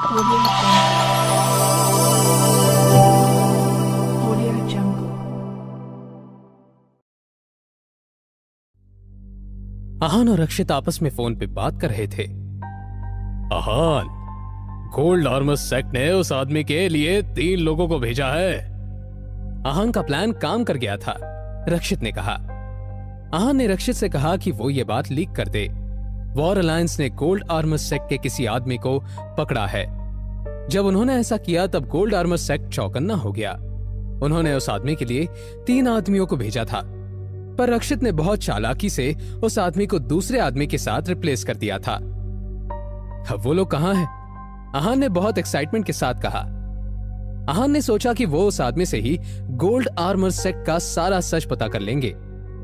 Audio Jungle. Audio Jungle. आहान और रक्षित आपस में फोन पे बात कर रहे थे। आहान, गोल्ड आर्मर सेक्ट ने उस आदमी के लिए 3 लोगों को भेजा है। आहान का प्लान काम कर गया था, रक्षित ने कहा। आहान ने रक्षित से कहा कि वो ये बात लीक कर दे। वॉर अलायंस ने गोल्ड आर्मर सेक्ट के किसी आदमी को पकड़ा है। जब उन्होंने ऐसा किया तब गोल्ड आर्मर सेक्ट चौकन्ना हो गया। उन्होंने उस आदमी के लिए 3 आदमियों को भेजा था, पर रक्षित ने बहुत चालाकी से उस आदमी को दूसरे आदमी के साथ रिप्लेस कर दिया था। अब वो लोग कहां हैं? आहान ने बहुत एक्साइटमेंट के साथ कहा। आहान ने सोचा कि वो उस आदमी से ही गोल्ड आर्मर सेक्ट का सारा सच पता कर लेंगे,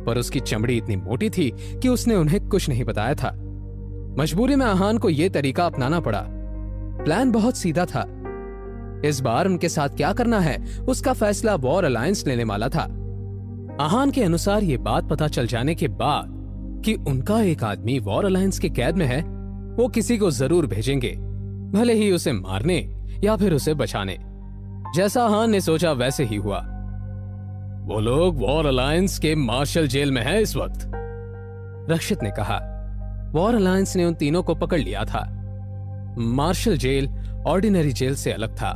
पर उसकी चमड़ी इतनी मोटी थी कि उसने उन्हें कुछ नहीं बताया था। मजबूरी में आहान को यह तरीका अपनाना पड़ा। प्लान बहुत सीधा था। इस बार उनके साथ क्या करना है उसका फैसला वॉर अलायंस लेने वाला था। आहान के अनुसार ये बात पता चल जाने के बाद कि उनका एक आदमी वॉर अलायंस के कैद में है, वो किसी को जरूर भेजेंगे, भले ही उसे मारने या फिर उसे बचाने। जैसा आहान ने सोचा वैसे ही हुआ। वो लोग वॉर अलायंस के मार्शल जेल में है इस वक्त, रक्षित ने कहा। वॉर अलायंस ने उन तीनों को पकड़ लिया था। मार्शल जेल ऑर्डिनरी जेल से अलग था।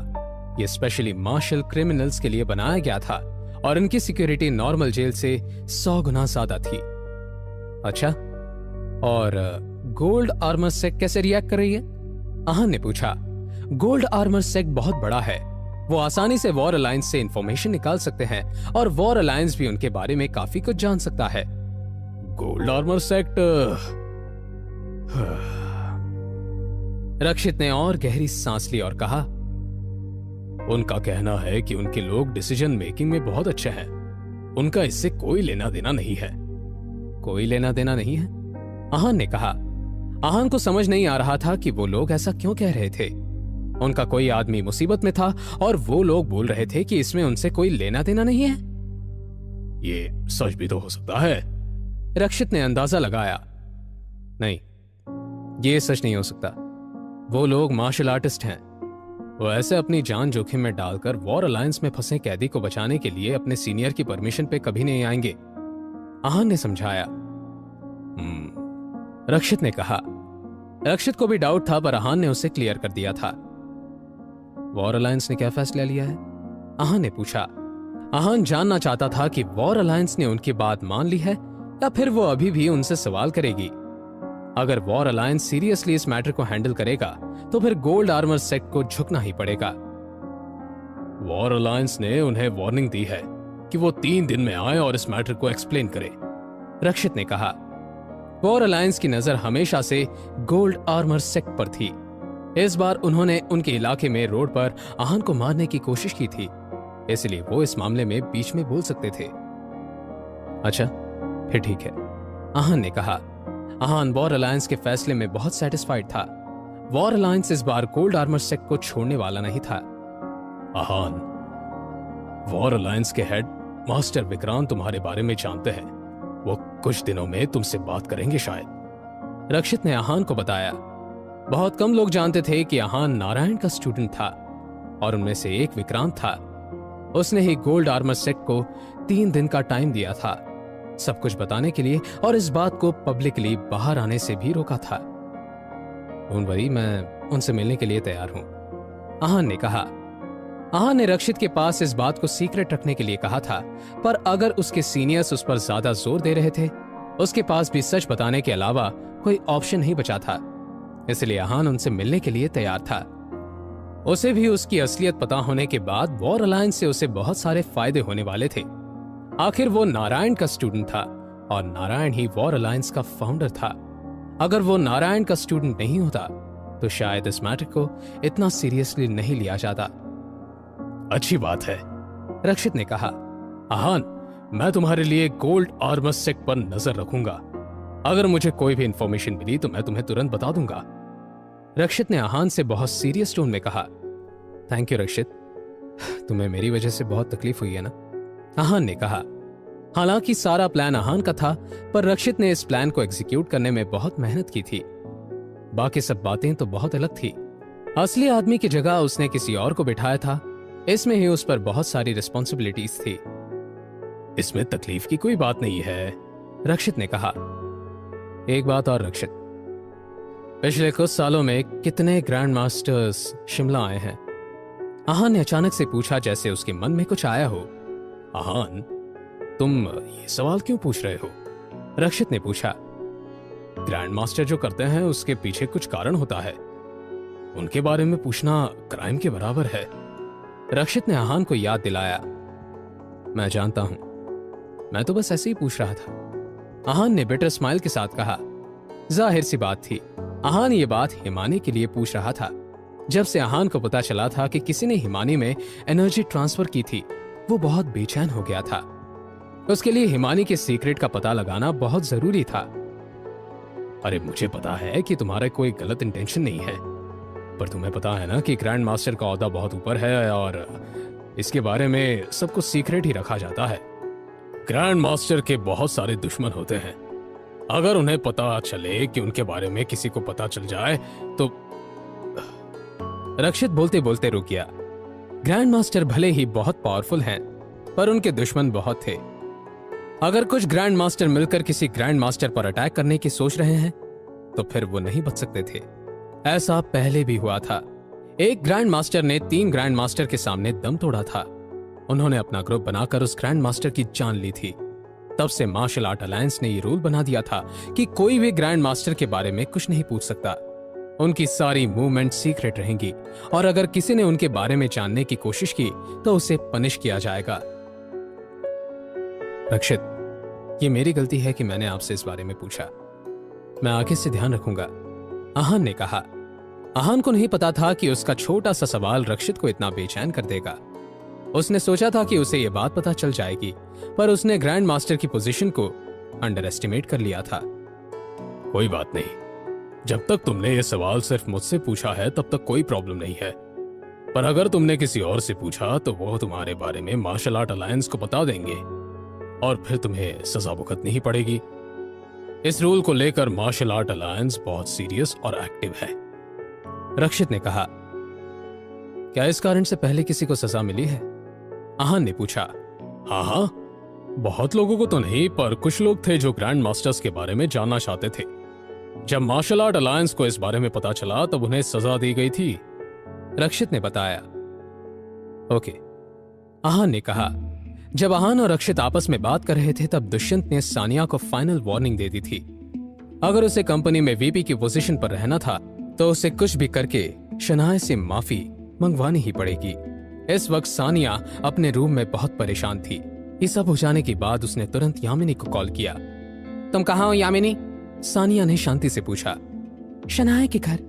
यह स्पेशली मार्शल क्रिमिनल्स के लिए बनाया गया था और इनकी सिक्योरिटी नॉर्मल जेल से 100 गुना ज्यादा थी। अच्छा, और गोल्ड आर्मर सेक्ट कैसे रिएक्ट कर रही है? आहान ने पूछा। गोल्ड आर्मर सेक्ट बहुत बड़ा है, वो आसानी से वॉर अलायंस से इंफॉर्मेशन निकाल सकते हैं और वॉर अलायंस भी उनके बारे में काफी कुछ जान सकता है। गोल्ड आर्मर सेक्ट, रक्षित ने और गहरी सांस ली और कहा, उनका कहना है कि उनके लोग डिसीजन मेकिंग में बहुत अच्छे हैं। उनका इससे कोई लेना देना नहीं है। कोई लेना देना नहीं है? आहान ने कहा। आहान को समझ नहीं आ रहा था कि वो लोग ऐसा क्यों कह रहे थे। उनका कोई आदमी मुसीबत में था और वो लोग बोल रहे थे कि इसमें उनसे कोई लेना देना नहीं है। ये सच भी तो हो सकता है, रक्षित ने अंदाजा लगाया। नहीं, ये सच नहीं हो सकता। वो लोग मार्शल आर्टिस्ट हैं। वो ऐसे अपनी जान जोखिम में डालकर वॉर अलायंस में फंसे कैदी को बचाने के लिए अपने सीनियर की परमिशन पे कभी नहीं आएंगे, आहान ने समझाया। रक्षित ने कहा। रक्षित को भी डाउट था, पर आहान ने उसे क्लियर कर दिया था। वॉर अलायंस ने क्या फैसला लिया है? आहान ने पूछा। आहान जानना चाहता था कि वॉर अलायंस ने उनकी बात मान ली है या फिर वो अभी भी उनसे सवाल करेगी। अगर वॉर अलायंस सीरियसली इस मैटर को हैंडल करेगा तो फिर गोल्ड आर्मर सेक्ट को झुकना ही पड़ेगा। वॉर अलायंस ने उन्हें वार्निंग दी है कि वो 3 दिन में आए और इस मैटर को एक्सप्लेन करें, रक्षित ने कहा। वॉर अलायंस की नजर हमेशा से गोल्ड आर्मर सेक्ट पर थी। इस बार उन्होंने उनके इलाके में रोड पर आहान को मारने की कोशिश की थी, इसलिए वो इस मामले में बीच में बोल सकते थे। अच्छा, फिर ठीक है, आहान ने कहा। आहान वॉर अलायंस के फैसले में बहुत सेटिस्फाइड था। वॉर अलायंस इस बार गोल्ड आर्मर सेक्ट को छोड़ने वाला नहीं था। आहान, वॉर अलायंस के हेड मास्टर विक्रांत तुम्हारे बारे में जानते हैं। वो कुछ दिनों में तुमसे बात करेंगे शायद, रक्षित ने आहान को बताया। बहुत कम लोग जानते थे कि आहान नारायण का स्टूडेंट था और उनमें से एक विक्रांत था। उसने ही गोल्ड आर्मर सेक्ट को 3 दिन का टाइम दिया था सब कुछ बताने के लिए और इस बात को पब्लिकली बाहर आने से भी रोका था। डोंट वरी, मैं उनसे मिलने के लिए तैयार हूं, आहान ने कहा। आहान ने रक्षित के पास इस बात को सीक्रेट रखने के लिए कहा था, पर अगर उसके सीनियर्स उस पर ज्यादा जोर दे रहे थे, उसके पास भी सच बताने के अलावा कोई ऑप्शन नहीं बचा था। इसलिए आहान उनसे मिलने के लिए तैयार था। उसे भी उसकी असलियत पता होने के बाद वॉर अलायंस से उसे बहुत सारे फायदे होने वाले थे। आखिर वो नारायण का स्टूडेंट था और नारायण ही वॉर अलायंस का फाउंडर था। अगर वो नारायण का स्टूडेंट नहीं होता तो शायद इस मैटर को इतना सीरियसली नहीं लिया जाता। अच्छी बात है, रक्षित ने कहा। आहान, मैं तुम्हारे लिए गोल्ड आर्मर सेक्ट पर नजर रखूंगा। अगर मुझे कोई भी इंफॉर्मेशन मिली तो मैं तुम्हें तुरंत बता दूंगा, रक्षित ने आहान से बहुत सीरियस टोन में कहा। थैंक यू रक्षित, तुम्हें मेरी वजह से बहुत तकलीफ हुई है ना, आहान ने कहा। हालांकि सारा प्लान आहान का था, पर रक्षित ने इस प्लान को एग्जीक्यूट करने में बहुत मेहनत की थी। बाकी सब बातें तो बहुत अलग थी। असली आदमी की जगह उसने किसी और को बिठाया था। इसमें ही उस पर बहुत सारी रिस्पॉन्सिबिलिटीज थी। इसमें तकलीफ की कोई बात नहीं है, रक्षित ने कहा। एक बात और रक्षित, पिछले कुछ सालों में कितने ग्रैंड मास्टर्स शिमला आए हैं? आहान ने अचानक से पूछा, जैसे उसके मन में कुछ आया हो। आहान, तुम ये सवाल क्यों पूछ रहे हो? रक्षित ने पूछा। ग्रैंड मास्टर जो करते हैं उसके पीछे कुछ कारण होता है। उनके बारे में पूछना क्राइम के बराबर है। रक्षित ने आहान को याद दिलाया। मैं जानता हूं, मैं तो बस ऐसे ही पूछ रहा था, आहान ने बिटर स्माइल के साथ कहा। जाहिर सी बात थी, आहान ये बात हिमानी के लिए पूछ रहा था। जब से आहान को पता चला था कि किसी ने हिमानी में एनर्जी ट्रांसफर की थी, वो बहुत बेचैन हो गया था। उसके लिए हिमानी के सीक्रेट का पता लगाना बहुत जरूरी था। अरे मुझे पता है कि तुम्हारा कोई गलत इंटेंशन नहीं है, पर तुम्हें पता है ना कि ग्रैंड मास्टर का ओहदा बहुत ऊपर है और इसके बारे में सब कुछ सीक्रेट ही रखा जाता है। ग्रैंड मास्टर के बहुत सारे दुश्मन होते हैं। अगर उन्हें पता चले कि उनके बारे में किसी को पता चल जाए तो। रक्षित बोलते बोलते रुक गया। ग्रैंड मास्टर भले ही बहुत पावरफुल हैं, पर उनके दुश्मन बहुत थे। अगर कुछ ग्रैंड मास्टर मिलकर किसी ग्रैंड मास्टर पर अटैक करने की सोच रहे हैं तो फिर वो नहीं बच सकते थे। ऐसा पहले भी हुआ था। एक ग्रैंड मास्टर ने 3 ग्रैंड मास्टर के सामने दम तोड़ा था। उन्होंने अपना ग्रुप बनाकर उस ग्रैंड मास्टर की जान ली थी। तब से मार्शल आर्ट अलायंस ने ये रूल बना दिया था कि कोई भी ग्रैंड मास्टर के बारे में कुछ नहीं पूछ सकता। उनकी सारी मूवमेंट सीक्रेट रहेंगी और अगर किसी ने उनके बारे में जानने की कोशिश की तो उसे पनिश किया जाएगा। रक्षित, ये मेरी गलती है कि मैंने आपसे इस बारे में पूछा। मैं आगे से ध्यान रखूंगा, आहान ने कहा। आहान को नहीं पता था कि उसका छोटा सा सवाल रक्षित को इतना बेचैन कर देगा। उसने सोचा था कि उसे यह बात पता चल जाएगी, पर उसने ग्रैंड मास्टर की पोजीशन को अंडर एस्टिमेट कर लिया था। कोई बात नहीं, जब तक तुमने ये सवाल सिर्फ मुझसे पूछा है तब तक कोई प्रॉब्लम नहीं है, पर अगर तुमने किसी और से पूछा तो वो तुम्हारे बारे में मार्शल आर्ट अलायंस को बता देंगे और फिर तुम्हें सजा भुगतनी ही पड़ेगी। इस रूल को लेकर मार्शल आर्ट अलायंस बहुत सीरियस और एक्टिव है, रक्षित ने कहा। क्या इस कारण से पहले किसी को सजा मिली है? आहान ने पूछा। हाँ, बहुत लोगों को तो नहीं, पर कुछ लोग थे जो ग्रैंड मास्टर्स के बारे में जानना चाहते थे। जब मार्शल आर्ट अलायंस को इस बारे में पता चला तब उन्हें सजा दी गई थी, रक्षित ने बताया। ओके, आहान ने कहा। जब आहान और रक्षित आपस में बात कर रहे थे तब दुष्यंत ने सानिया को फाइनल वार्निंग दे दी थी। अगर उसे कंपनी में वीपी की पोजीशन पर रहना था तो उसे कुछ भी करके शनाया से माफी मंगवानी ही पड़ेगी। इस वक्त सानिया अपने रूम में बहुत परेशान थी। ये सब हो जाने के बाद उसने तुरंत यामिनी को कॉल किया। तुम कहाँ हो यामिनी? सानिया ने शांति से पूछा। शनाया के घर।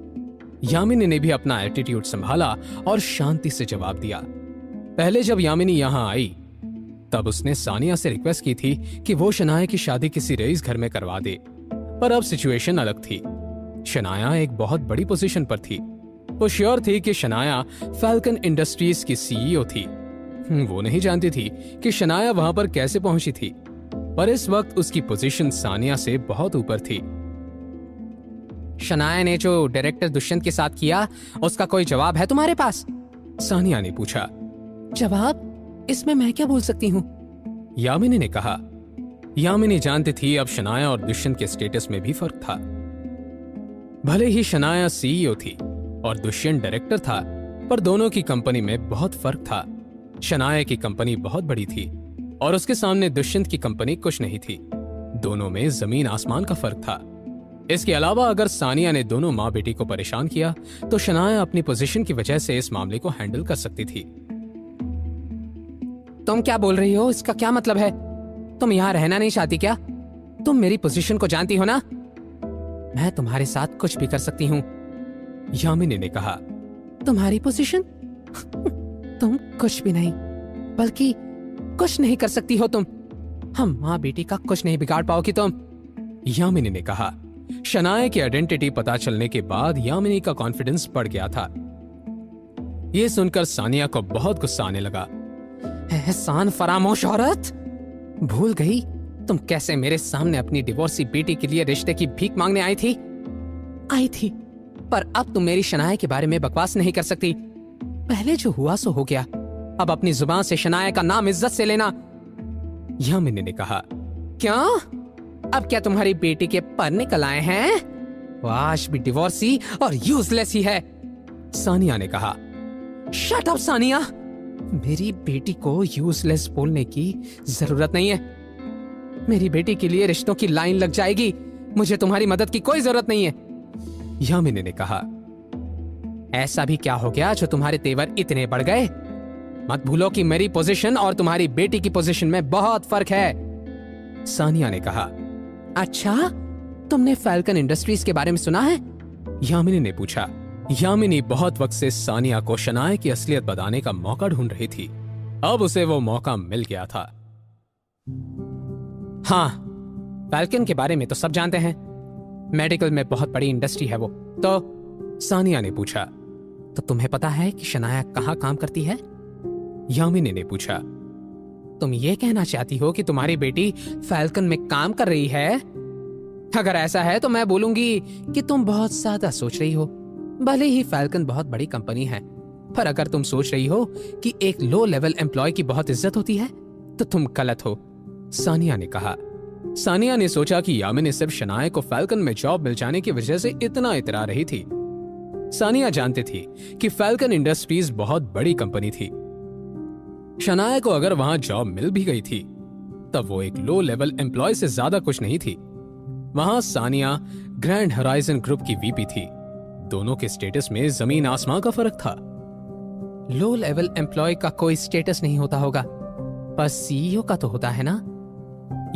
यामिनी ने भी अपना एटीट्यूड संभाला और शांति से जवाब दिया। पहले जब यामिनी यहां आई तब उसने सानिया से रिक्वेस्ट की थी कि वो शनाया की शादी किसी रईस घर में करवा दे, पर अब सिचुएशन अलग थी। शनाया एक बहुत बड़ी पोजीशन पर थी। वो श्योर थी कि शनाया फैल्कन इंडस्ट्रीज की सीईओ थी। वो नहीं जानती थी कि शनाया वहां पर कैसे पहुंची थी, पर इस वक्त उसकी पोजीशन सानिया से बहुत ऊपर थी। शनाया ने जो डायरेक्टर दुष्यंत के साथ किया उसका कोई जवाब है तुम्हारे पास? सानिया ने पूछा। जवाब? इसमें मैं क्या बोल सकती हूँ? यामिनी ने कहा। यामिनी जानती थी अब शनाया और दुष्यंत के स्टेटस में भी फर्क था। भले ही शनाया सीईओ थी और दुष्यंत डायरेक्टर था, पर दोनों की कंपनी में बहुत फर्क था। शनाया की कंपनी बहुत बड़ी थी और उसके सामने दुष्यंत की कंपनी कुछ नहीं थी। दोनों में जमीन आसमान का फर्क था। इसके अलावा अगर सानिया ने दोनों माँ बेटी को परेशान किया तो शनाया अपनी पोजीशन की वजह से इस मामले को हैंडल कर सकती थी। तुम क्या बोल रही हो? इसका क्या मतलब है? तुम यहाँ रहना नहीं चाहती क्या? तुम मेरी पोजीशन को जानती हो ना? मैं तुम्हारे साथ कुछ भी कर सकती हूँ, यामिनी ने कहा। तुम्हारी पोजीशन? तुम कुछ भी नहीं, बल्कि कुछ नहीं कर सकती हो तुम। हम माँ बेटी का कुछ नहीं बिगाड़ पाओगी तुम, यामिनी ने कहा। शनाया की आइडेंटिटी पता चलने के बाद यामिनी का कॉन्फिडेंस बढ़ गया था। यह सुनकर सानिया को बहुत गुस्सा आने लगा। एहसान फरामोश औरत, भूल गई तुम कैसे मेरे सामने अपनी डिवोर्सी बेटी के लिए रिश्ते की भीख मांगने आई थी? पर अब तुम मेरी शनाया के बारे में बकवास नहीं कर सकती। पहले जो हुआ सो हो गया, अब अपनी जुबान से शनाया का नाम इज्जत से लेना। यामिनी ने कहा, क्या अब क्या तुम्हारी बेटी के पर निकल आए हैं? वो आज भी डिवोर्सी और यूजलेस ही है। सानिया ने कहा, शट अप सानिया, मेरी बेटी को यूजलेस बोलने की जरूरत नहीं है। मेरी बेटी के लिए रिश्तों की लाइन लग जाएगी, मुझे तुम्हारी मदद की कोई जरूरत नहीं है। यामिनी ने कहा, ऐसा भी क्या हो गया जो तुम्हारे तेवर इतने बढ़ गए? मत भूलो कि मेरी पोजीशन और तुम्हारी बेटी की पोजीशन में बहुत फर्क है। सानिया ने कहा, अच्छा, तुमने फैल्कन इंडस्ट्रीज के बारे में सुना है? यामिनी ने पूछा। यामिनी बहुत वक्त से सानिया को शनाया की असलियत बताने का मौका ढूंढ रही थी। अब उसे वो मौका मिल गया था। हाँ, फैल्कन के बारे में तो सब जानते हैं, मेडिकल में बहुत बड़ी इंडस्ट्री है वो। तो सानिया ने पूछा, तो तुम्हें पता है कि शनाया कहाँ काम करती है? यामिनी ने पूछा, तुम ये कहना चाहती हो कि तुम्हारी बेटी फैल्कन में काम कर रही है? अगर ऐसा है तो मैं बोलूंगी कि तुम बहुत ज्यादा सोच रही हो। भले ही फैल्कन बहुत बड़ी कंपनी है, पर अगर तुम सोच रही हो कि एक लो लेवल एम्प्लॉय की बहुत इज्जत होती है तो तुम गलत हो। सानिया ने कहा। सानिया ने सोचा कि यामिनी सिर्फ शनाया को फैल्कन में जॉब मिल जाने की वजह से इतना इतरा रही थी। सानिया जानती थी कि फैल्कन इंडस्ट्रीज बहुत बड़ी कंपनी थी। शनाया को अगर वहां जॉब मिल भी गई थी तब वो एक लो लेवल एम्प्लॉय से ज्यादा कुछ नहीं थी। वहां सानिया ग्रैंड होराइजन ग्रुप की वीपी थी। दोनों के स्टेटस में जमीन आसमां का फर्क था। लो लेवल एम्प्लॉय का कोई स्टेटस नहीं होता होगा, पर सीईओ का तो होता है ना?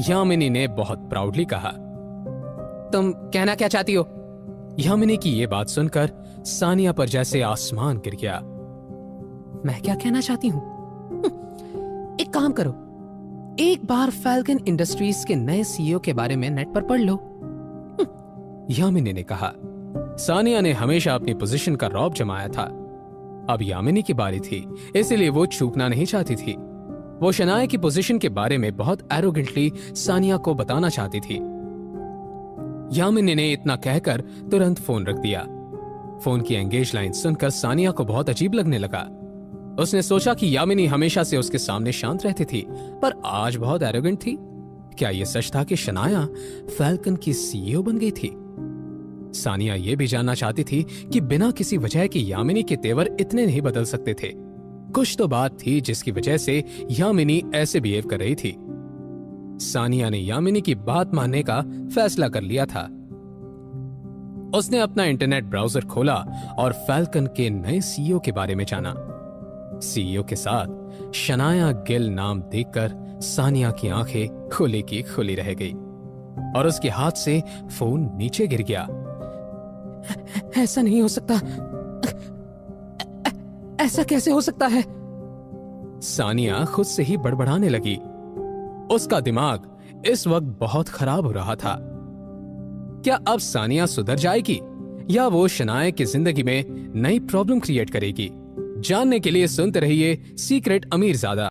यामिनी ने बहुत प्राउडली कहा। तुम कहना क्या चाहती हो? यामिनी की ये बात सुनकर सानिया पर जैसे आसमान गिर गया। मैं क्या कहना चाहती हूं? एक काम करो, एक बार फैल्कन इंडस्ट्रीज के नए सीईओ के बारे में नेट पर पढ़ लो। यामिनी ने कहा। सानिया ने हमेशा अपनी पोजीशन का रौब जमाया था। अब यामिनी की बारी थी, इसलिए वो चूकना नहीं चाहती थी। वो शनाया की पोजीशन के बारे में बहुत एरोगेंटली सानिया को बताना चाहती थी। यामिनी ने इतना कहकर तुरंत फोन रख दिया। फोन की एंगेज लाइन सुनकर सानिया को बहुत अजीब लगने लगा। उसने सोचा कि यामिनी हमेशा से उसके सामने शांत रहती थी, पर आज बहुत एरोगेंट थी। क्या यह सच था कि शनाया फैल्कन की सीईओ बन गई थी? सानिया यह भी जानना चाहती थी कि बिना किसी वजह के यामिनी के तेवर इतने नहीं बदल सकते थे। कुछ तो बात थी जिसकी वजह से यामिनी ऐसे बिहेव कर रही थी। सानिया ने यामिनी की बात मानने का फैसला कर लिया था। उसने अपना इंटरनेट ब्राउजर खोला और फैल्कन के नए सीईओ के बारे में जाना। सीईओ के साथ शनाया गिल नाम देखकर सानिया की आंखें खुली की खुली रह गई और उसके हाथ से फोन नीचे गिर गया। ऐसा नहीं हो सकता, ऐसा कैसे हो सकता है? सानिया खुद से ही बड़बड़ाने लगी। उसका दिमाग इस वक्त बहुत खराब हो रहा था। क्या अब सानिया सुधर जाएगी या वो शनाया की जिंदगी में नई प्रॉब्लम क्रिएट करेगी? जानने के लिए सुनते रहिए सीक्रेट अमीरजादा।